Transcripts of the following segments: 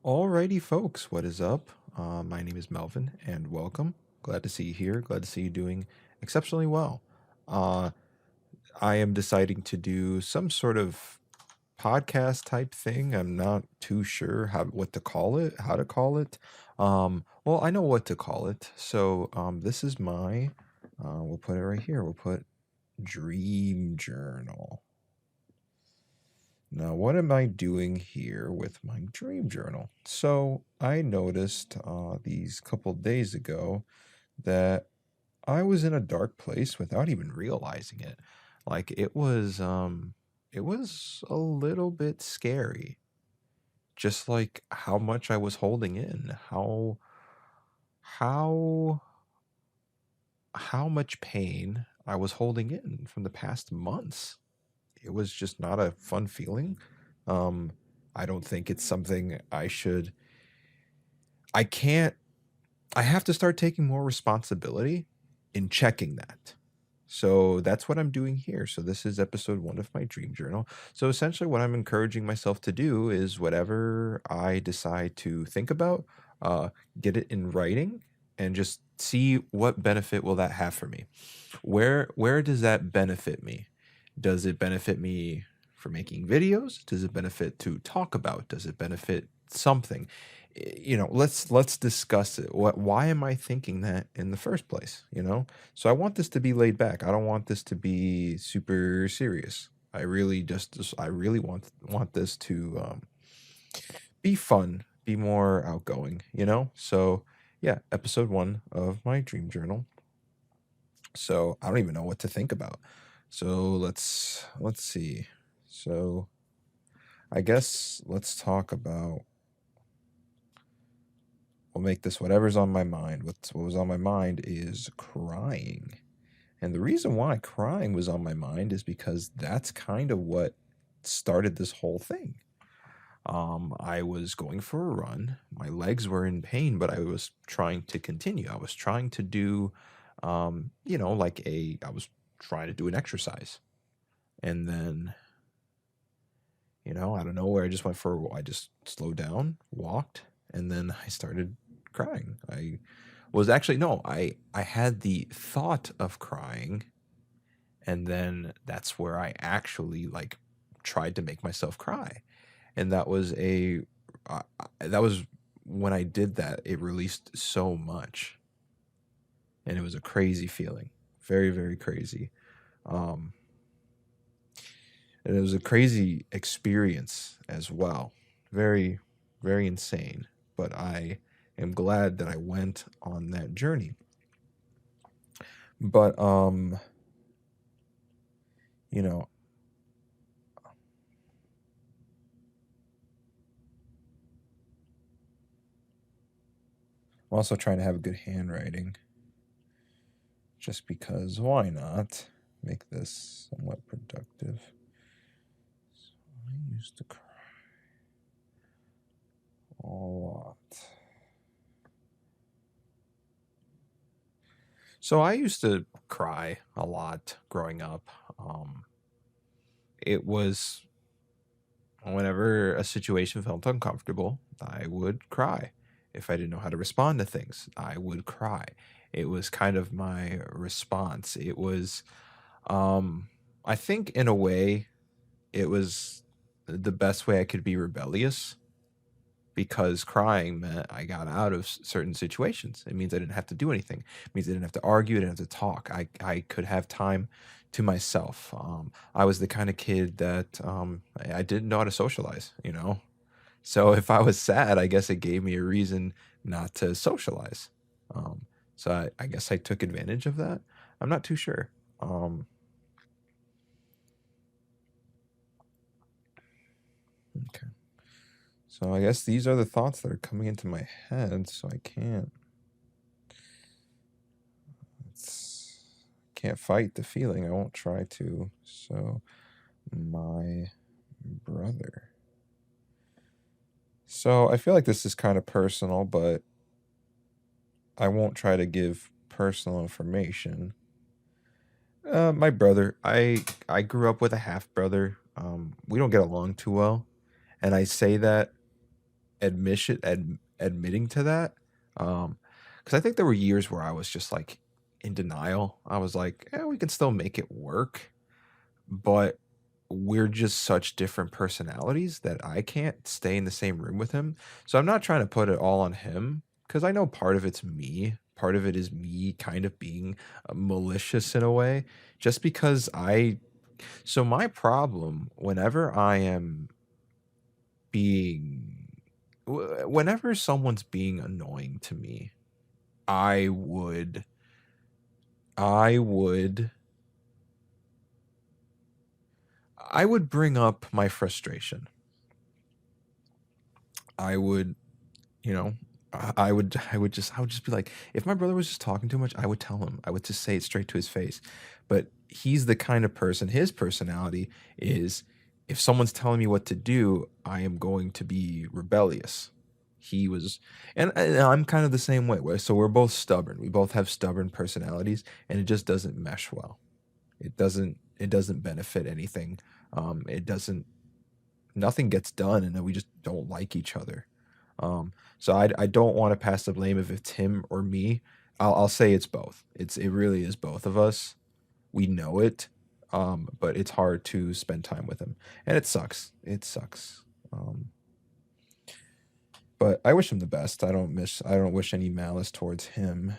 Alrighty, folks, what is up? My name is Melvin, and welcome. Glad to see you here. Glad to see you doing exceptionally well. Uh, I am deciding to do some sort of podcast type thing. I'm not too sure what to call it, how to call it. Well, I know what to call it. So this is my. We'll put it right here. We'll put Dream Journal. Now, what am I doing here with my dream journal? So, I noticed these couple days ago that I was in a dark place without even realizing it. Like it was a little bit scary. Just like how much I was holding in, how how much pain I was holding in from the past months. It was just not a fun feeling. Um, I don't think it's something I can't, I have to start taking more responsibility in checking that. So that's what I'm doing here. So this is episode one of my dream journal. So essentially, what I'm encouraging myself to do is whatever I decide to think about, uh, get it in writing and just see what benefit will that have for me. Where does that benefit me? Does it benefit me for making videos? Does it benefit to talk about? Does it benefit something? Let's discuss it. Why am I thinking that in the first place, you know? So I want this to be laid back. I don't want this to be super serious. I really want this to be fun, be more outgoing, you know? So yeah, episode 1 of my dream journal. So I don't even know what to think about. So let's see. So I guess let's talk about we'll make this whatever's on my mind. What was on my mind is crying. And the reason why crying was on my mind is because that's kind of what started this whole thing. I was going for a run. My legs were in pain, but I was trying to continue. I was trying to do, I was trying to do an exercise. And then, out of nowhere, I just slowed down, walked, and then I started crying. I was actually, no, I had the thought of crying, and then that's where I actually like tried to make myself cry. And that was when I did that, it released so much, and it was a crazy feeling, very, very crazy. Um, and it was a crazy experience as well, very, very insane. But I am glad that I went on that journey. But you know, I'm also trying to have a good handwriting, just because why not make this somewhat productive? So I used to cry a lot. So I used to cry a lot growing up. It was whenever a situation felt uncomfortable, I would cry. If I didn't know how to respond to things, I would cry. It was kind of my response. It was, um, I think, in a way, it was the best way I could be rebellious because crying meant I got out of certain situations. It means I didn't have to do anything. It means I didn't have to argue. I didn't have to talk. I could have time to myself. I was the kind of kid that I didn't know how to socialize, you know? So if I was sad, I guess it gave me a reason not to socialize. Um, so I guess I took advantage of that. I'm not too sure. Um, okay. So I guess these are the thoughts that are coming into my head, so I can't fight the feeling. I won't try to. So my brother. So I feel like this is kind of personal, but I won't try to give personal information. My brother. I grew up with a half brother. We don't get along too well, and I say that admitting to that. Because I think there were years where I was just like in denial. I was like, we can still make it work, but we're just such different personalities that I can't stay in the same room with him. So I'm not trying to put it all on him because I know part of it's me. Part of it is me kind of being malicious in a way, just because so my problem whenever I am being, whenever someone's being annoying to me, I would, I would, I would bring up my frustration. I would, you know, I would just be like, if my brother was just talking too much, I would tell him. I would just say it straight to his face. But he's the kind of person, his personality is, if someone's telling me what to do, I am going to be rebellious. He was, and I'm kind of the same way. So we're both stubborn. We both have stubborn personalities, and it just doesn't mesh well. It doesn't benefit anything. It doesn't Nothing gets done, and then we just don't like each other. So I don't want to pass the blame if it's him or me. I'll say it's both. It really is both of us. We know it, but it's hard to spend time with him, and it sucks. It sucks. But I wish him the best. I don't wish any malice towards him.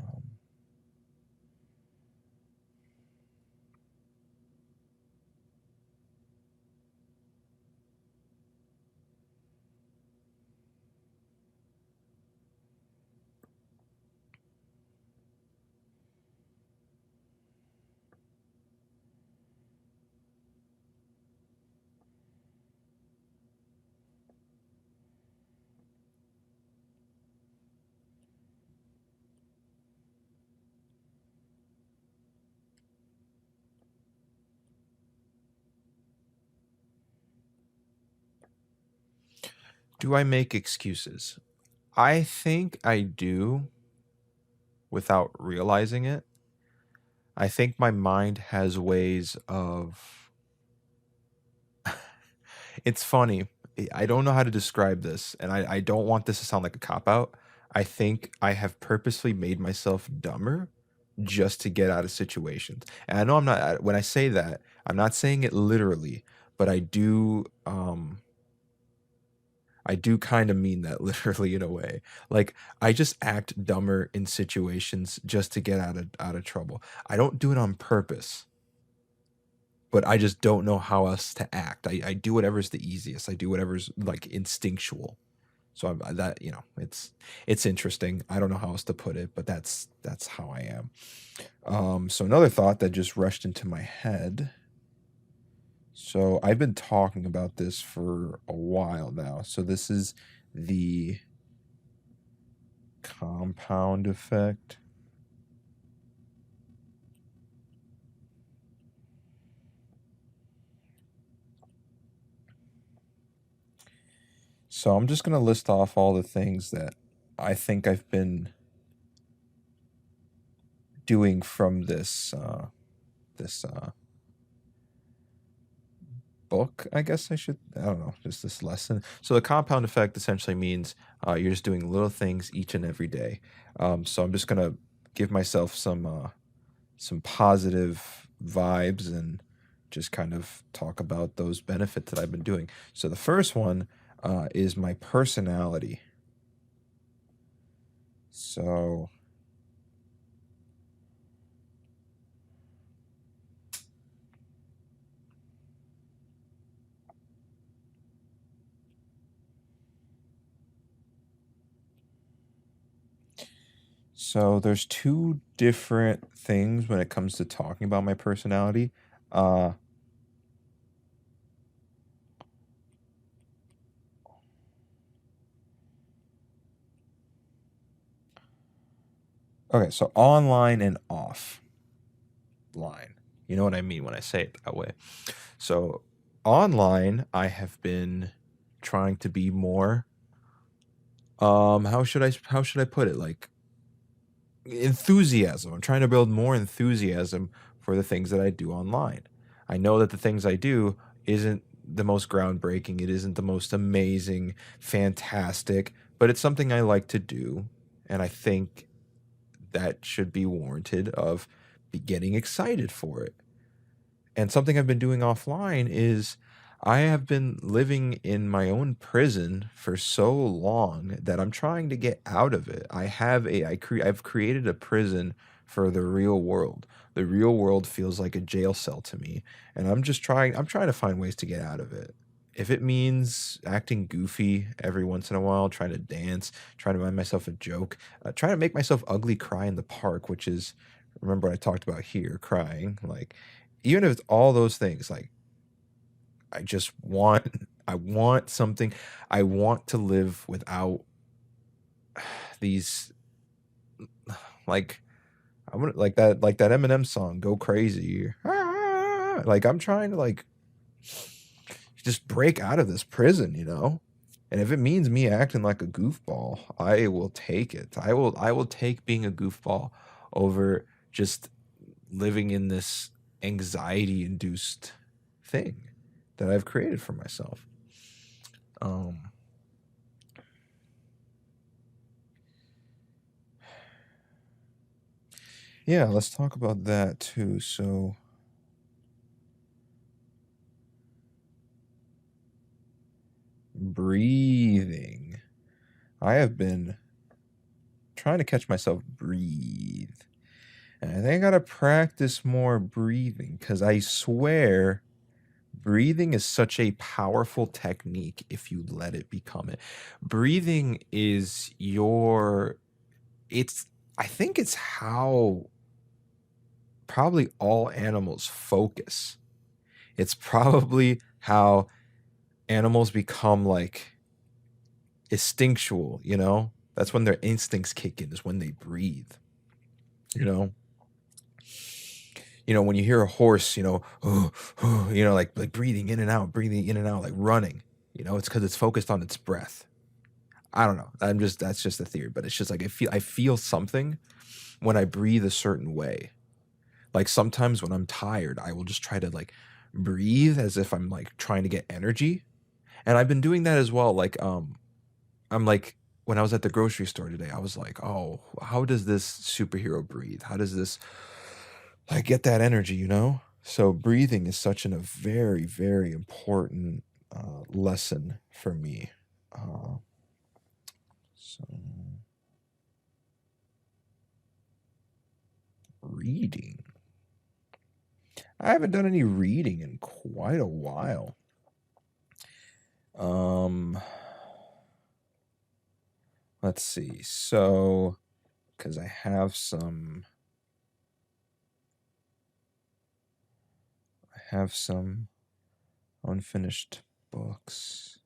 Um, do I make excuses? I think I do without realizing it. I think my mind has ways of. It's funny. I don't know how to describe this, and I don't want this to sound like a cop out. I think I have purposely made myself dumber just to get out of situations. And I know I'm not, when I say that, I'm not saying it literally, but I do kind of mean that literally in a way. Like I just act dumber in situations just to get out of trouble. I don't do it on purpose, but I just don't know how else to act. I do whatever's the easiest. I do whatever's like instinctual. So that it's interesting. I don't know how else to put it, but that's how I am. So another thought that just rushed into my head. So I've been talking about this for a while now. So this is the compound effect. So I'm just going to list off all the things that I think I've been doing from this book, I guess I don't know, just this lesson. So the compound effect essentially means you're just doing little things each and every day. So I'm just gonna give myself some positive vibes and just kind of talk about those benefits that I've been doing. So the first one is my personality. So there's two different things when it comes to talking about my personality. Uh, okay, so online and offline. You know what I mean when I say it that way. So online, I have been trying to be more. How should I put it? Like enthusiasm. I'm trying to build more enthusiasm for the things that I do online. I know that the things I do isn't the most groundbreaking. It isn't the most amazing, fantastic, but it's something I like to do, and I think that should be warranted of be getting excited for it. And something I've been doing offline is I have been living in my own prison for so long that I'm trying to get out of it. I've created a prison for the real world. The real world feels like a jail cell to me, and I'm trying to find ways to get out of it. If it means acting goofy every once in a while, trying to dance, trying to remind myself a joke, trying to make myself ugly cry in the park, which is, remember what I talked about here, crying, like, even if it's all those things, like, I just want I want something. I want to live without these, like, I want like that Eminem song, "Go Crazy." Like, I'm trying to, like, just break out of this prison, you know? And if it means me acting like a goofball, I will take it. I will take being a goofball over just living in this anxiety-induced thing that I've created for myself. Um, yeah, let's talk about that too. So, breathing. I have been trying to catch myself breathe. And I think I gotta practice more breathing because I swear breathing is such a powerful technique if you let it become it. Breathing is it's, I think it's how probably all animals focus. It's probably how animals become like instinctual, you know? That's when their instincts kick in, is when they breathe, you know? When you hear a horse, like breathing in and out, like running, it's because it's focused on its breath. I don't know. That's just a theory, but it's just like I feel something when I breathe a certain way. Like sometimes when I'm tired, I will just try to like breathe as if I'm like trying to get energy. And I've been doing that as well. Like, I'm like, when I was at the grocery store today, I was like, oh, how does this superhero breathe? How does this like get that energy, you know? So breathing is such a very, very important lesson for me. Uh, so reading. I haven't done any reading in quite a while. Let's see. So, because I have some unfinished books.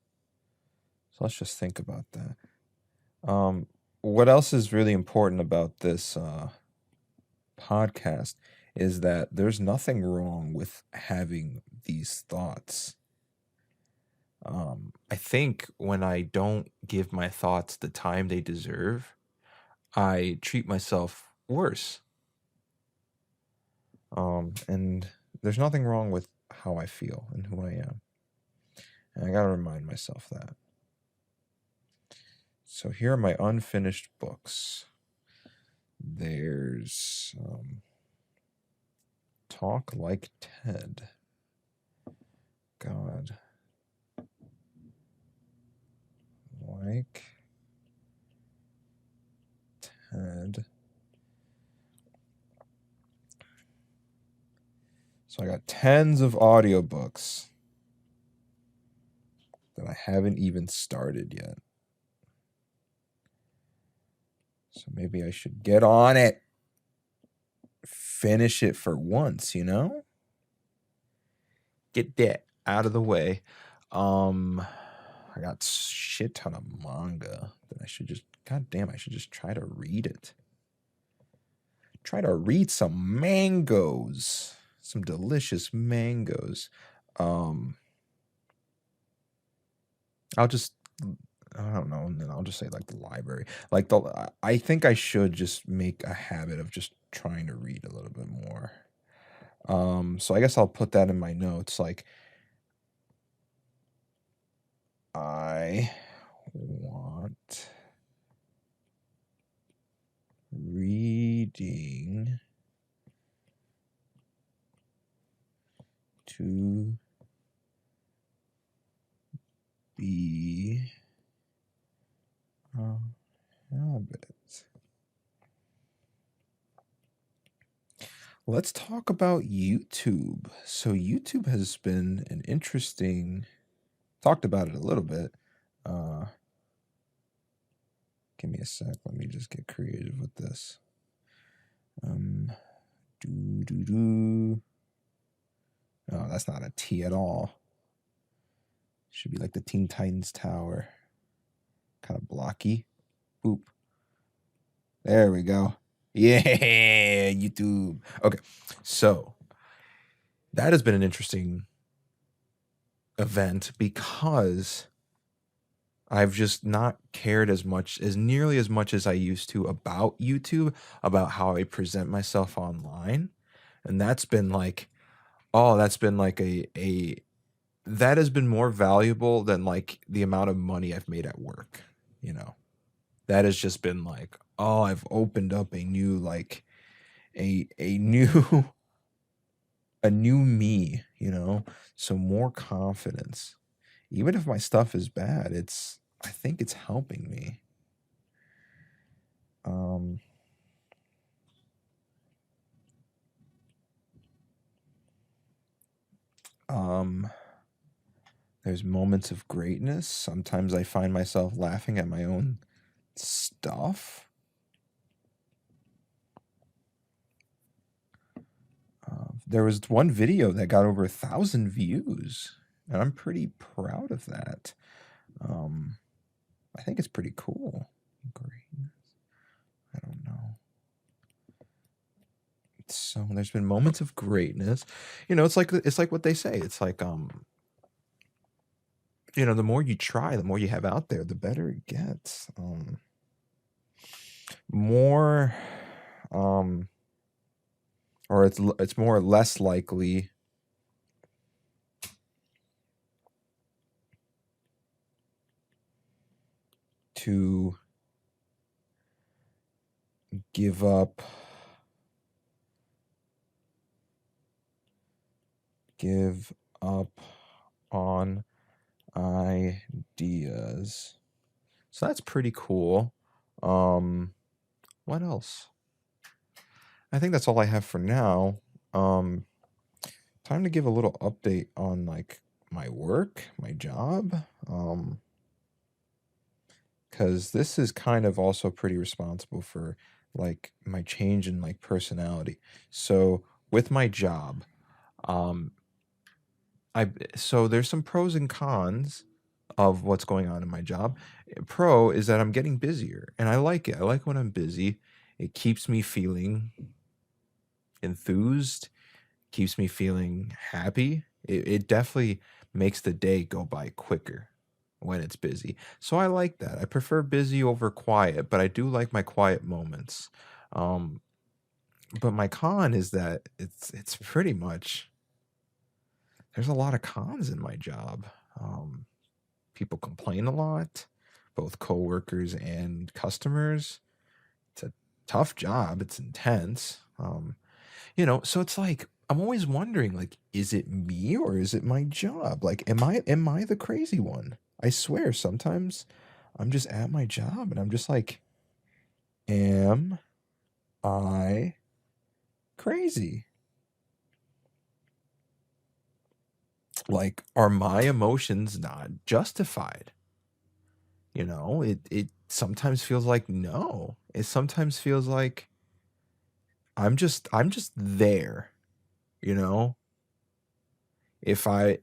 So let's just think about that. What else is really important about this podcast is that there's nothing wrong with having these thoughts. I think when I don't give my thoughts the time they deserve, I treat myself worse. And there's nothing wrong with how I feel and who I am. And I gotta remind myself that. So here are my unfinished books. There's Talk Like Ted. God. Like Ted. So I got tens of audiobooks that I haven't even started yet. So maybe I should get on it. Finish it for once, you know? Get that out of the way. I got shit ton of manga that I should just, god damn, I should just try to read it. Try to read some mangoes. Some delicious mangoes. I'll just, I don't know, and then I'll just say like the library. Like I think I should just make a habit of just trying to read a little bit more. So I guess I'll put that in my notes. Like I want reading to be a habit. Let's talk about YouTube. So YouTube has been an interesting, talked about it a little bit. Give me a sec. Let me just get creative with this. Oh, that's not a T at all. Should be like the Teen Titans Tower. Kind of blocky. Boop. There we go. Yeah, YouTube. Okay, so that has been an interesting event because I've just not cared nearly as much as I used to about YouTube, about how I present myself online. And that's been like, oh, that's been like that has been more valuable than like the amount of money I've made at work, you know. That has just been like, oh, I've opened up a new like a new a new me, you know. So more confidence. Even if my stuff is bad, I think it's helping me. There's moments of greatness. Sometimes I find myself laughing at my own stuff. There was one video that got over 1,000 views, and I'm pretty proud of that. I think it's pretty cool. Greatness. I don't know. So there's been moments of greatness. You know, it's like what they say. It's like you know, the more you try, the more you have out there, the better it gets. More or it's more or less likely to give up on ideas. So that's pretty cool. What else? I think that's all I have for now. Time to give a little update on like my work, my job. Because this is kind of also pretty responsible for like my change in like personality. So with my job, so there's some pros and cons of what's going on in my job. Pro is that I'm getting busier, and I like it. I like when I'm busy. It keeps me feeling enthused, keeps me feeling happy. It definitely makes the day go by quicker when it's busy. So I like that. I prefer busy over quiet, but I do like my quiet moments. But my con is that it's pretty much there's a lot of cons in my job. People complain a lot, both coworkers and customers. It's a tough job. It's intense. You know, so it's like I'm always wondering, like, is it me or is it my job? Like, am I the crazy one? I swear, sometimes I'm just at my job and I'm just like, am I crazy? Like, are my emotions not justified? You know, it sometimes feels like no. It sometimes feels like I'm just there, you know? If I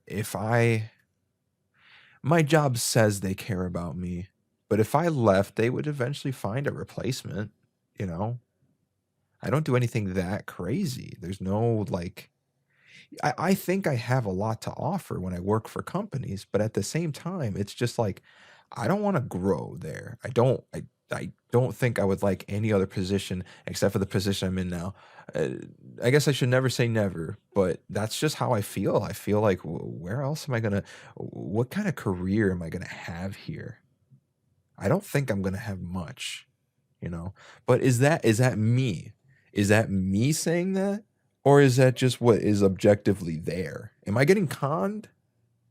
my job says they care about me, but if I left, they would eventually find a replacement, you know? I don't do anything that crazy. There's no like I think I have a lot to offer when I work for companies, but at the same time, it's just like I don't want to grow there. I don't think I would like any other position except for the position I'm in now. Uh, I guess I should never say never, but that's just how I feel. I feel like where else am I gonna? What kind of career am I gonna have here? I don't think I'm gonna have much, you know. But is that me? Is that me saying that, or is that just what is objectively there? Am I getting conned?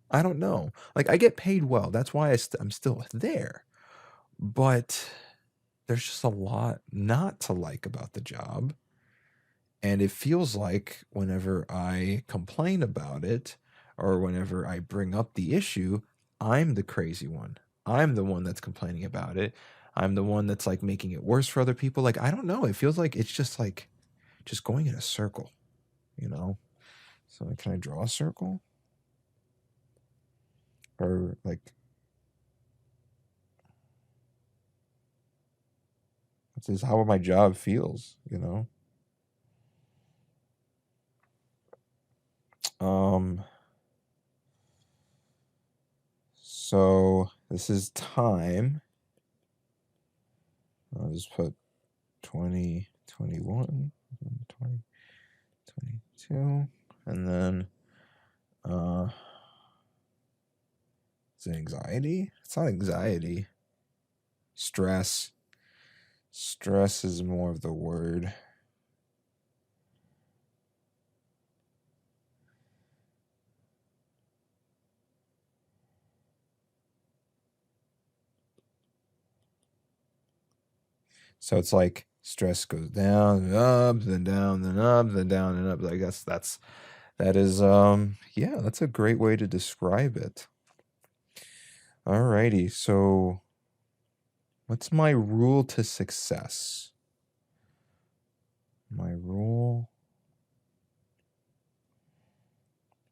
I don't know. Like I get paid well. That's why I'm still there. But there's just a lot not to like about the job. And it feels like whenever I complain about it or whenever I bring up the issue, I'm the crazy one. I'm the one that's complaining about it. I'm the one that's like making it worse for other people. Like, I don't know. It feels like it's just like just going in a circle, you know? So, like, can I draw a circle? Or, like, this is how my job feels, you know? So this is time. I'll just put 2021, 2022, and then is it anxiety? It's not anxiety. Stress. Stress is more of the word. So it's like stress goes down and up, then down, then up, then down and up. I guess that is yeah, that's a great way to describe it. Alrighty, so what's my rule to success? My rule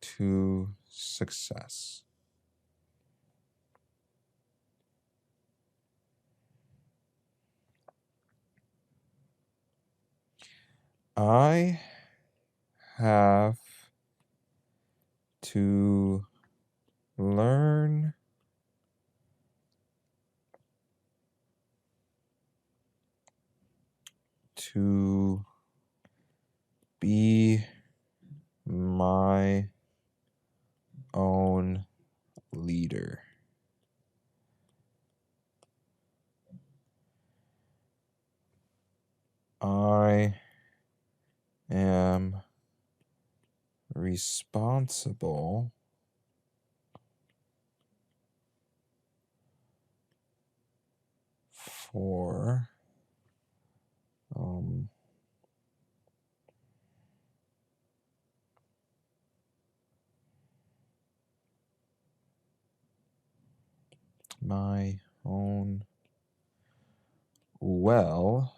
to success. I have to learn to be my own leader. I am responsible for my own well-being.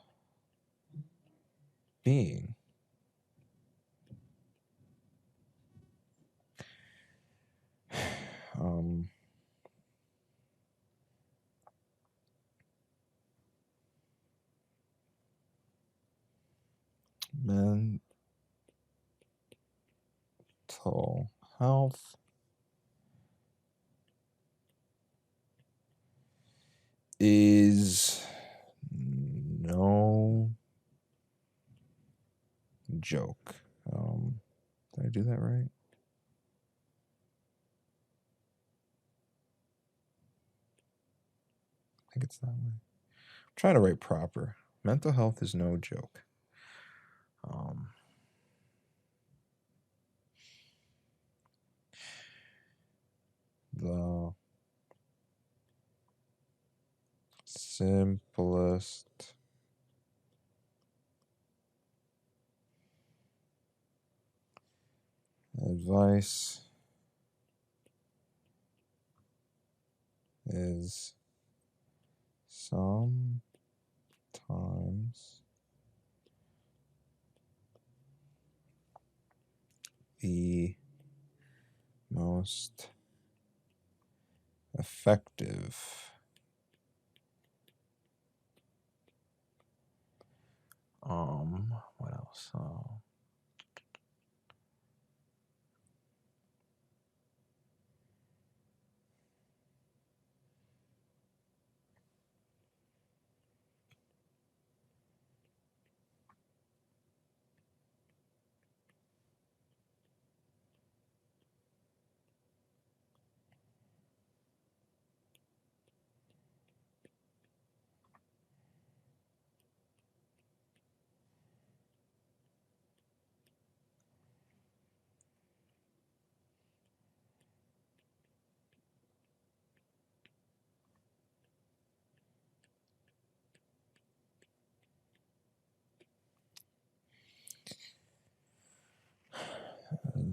Mental health is no joke. Did I do that right? I think it's that way. I'm trying to write proper. Mental health is no joke. The simplest advice is sometimes the most effective. What else?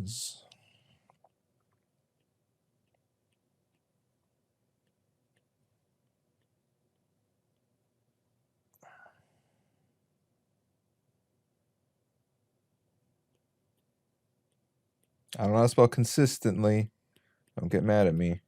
questions. I don't know how to spell consistently. Don't get mad at me.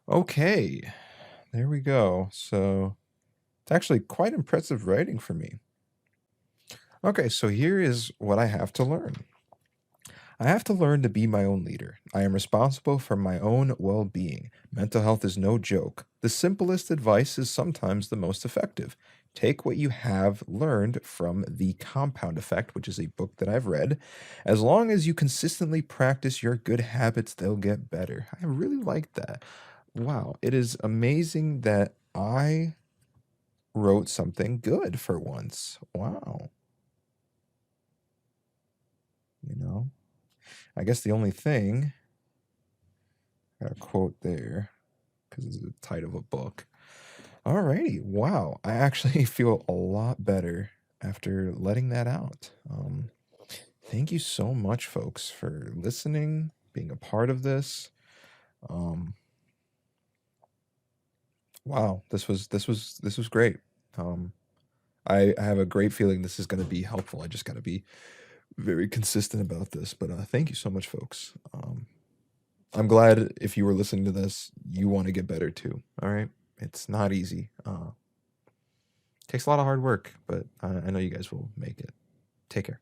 Okay, there we go. So it's actually quite impressive writing for me. Okay, so here is what I have to learn. I have to learn to be my own leader. I am responsible for my own well being. Mental health is no joke. The simplest advice is sometimes the most effective. Take what you have learned from The Compound Effect, which is a book that I've read. As long as you consistently practice your good habits, they'll get better. I really like that. Wow, it is amazing that I wrote something good for once. Wow, you know. I guess the only thing, got a quote there because it's the title of a book. Alrighty, wow. I actually feel a lot better after letting that out. Thank you so much, folks, for listening, being a part of this. Wow, this was great. I have a great feeling this is going to be helpful. I just got to be very consistent about this. But thank you so much, folks. I'm glad if you were listening to this, you want to get better too. All right, it's not easy. Takes a lot of hard work, but I know you guys will make it. Take care.